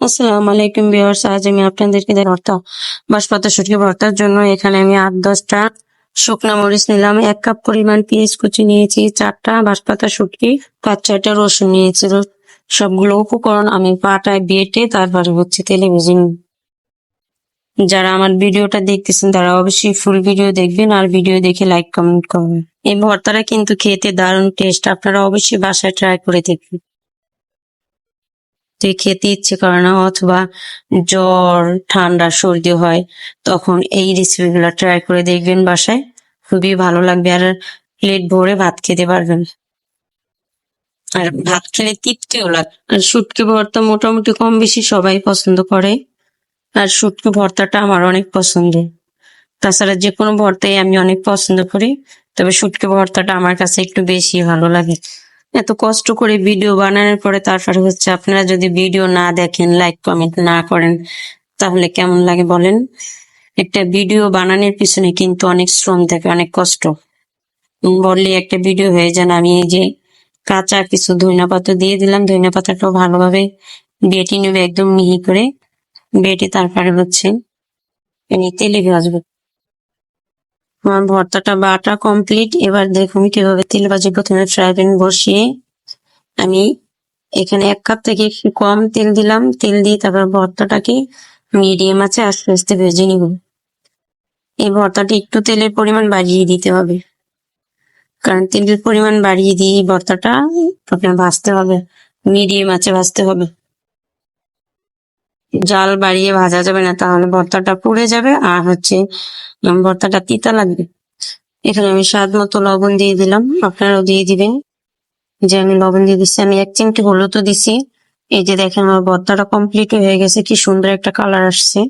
আসসালামু আলাইকুম ভিউয়ার্স, আজ আমি আপনাদেরকে ভর্তা বাঁশপাতা শুটকি ভর্তার জন্য এখানে আমি 8-10টা শুকনা মরিচ নিলাম, 1 কাপ পরিমাণ পেঁয়াজ কুচি নিয়েছি, 4টা বাঁশপাতা শুটকি, 5-6টা রসুন নিয়েছি। সবগুলো উপকরণ আমি পাটায় বেটে তারপরে তেলে ভেজে নিই। যারা আমার ভিডিওটা দেখতেছেন তারা অবশ্যই ফুল ভিডিও দেখবেন আর ভিডিও দেখে লাইক কমেন্ট করবেন। এই ভর্তাটা কিন্তু খেতে দারুণ টেস্ট, আপনারা অবশ্যই বাসায় ট্রাই করে দেখবেন। খেতে ইচ্ছে করে না অথবা জ্বর ঠান্ডা সর্দি হয় তখন এই রেসিপি গুলা ট্রাই করে দেখবেন বাসায়, খুবই ভালো লাগবে আর প্লেট ভরে ভাত খেতে পারবেন। আর ভাত খেলে তৃপ্তিও লাগে। আর শুটকি ভর্তা মোটামুটি কম বেশি সবাই পছন্দ করে, আর শুটকি ভর্তাটা আমার অনেক পছন্দের। তাছাড়া যে কোনো ভর্তাই আমি অনেক পছন্দ করি, তবে শুটকি ভর্তাটা আমার কাছে একটু বেশি ভালো লাগে। এত কষ্ট করে ভিডিও বানানোর পরে তারপরে আপনারা যদি ভিডিও না দেখেন, লাইক কমেন্ট না করেন, তাহলে কেমন লাগে বলেন? একটা ভিডিও বানানোর পিছনে কিন্তু অনেক শ্রম থাকে, অনেক কষ্ট। বললে একটা ভিডিও হয়ে যান। আমি এই যে কাঁচা কিছু ধনিয়া পাতা দিয়ে দিলাম, ধনিয়া পাতাটাও ভালোভাবে বেটে নেবে, একদম মিহি করে বেটে তারপরে তেলে ভাজবো। আমার ভর্তাটা বাটা কমপ্লিট। এবার দেখুন কিভাবে তেল ভাজি। প্রথমে ফ্রাই প্যান বসিয়ে আমি এখানে 1 কাপ থেকে একটু কম তেল দিলাম, তেল দিয়ে তারপর ভর্তাটাকে মিডিয়াম আঁচে আস্তে আস্তে ভেজে নিব। এই ভর্তাটা একটু তেলের পরিমাণ বাড়িয়ে দিতে হবে, কারণ তেলের পরিমাণ বাড়িয়ে দিয়ে ভর্তাটা আপনার ভাজতে হবে, মিডিয়াম আঁচে ভাজতে হবে। জাল বাড়িয়ে ভাজা যাবে না, তাহলে ভর্তাটা পুড়ে যাবে আর ভর্তাটা তিতা লাগবে। এখানে আমি স্বাদ মতো লবণ দিয়ে দিলাম, আপনারাও দিয়ে দিবেন। যে আমি লবণ দিয়ে দিচ্ছি, আমি 1 চিমটি হলুদও দিছি। এই যে দেখেন আমার ভর্তাটা কমপ্লিট হয়ে গেছে, কি সুন্দর একটা কালার আসছে।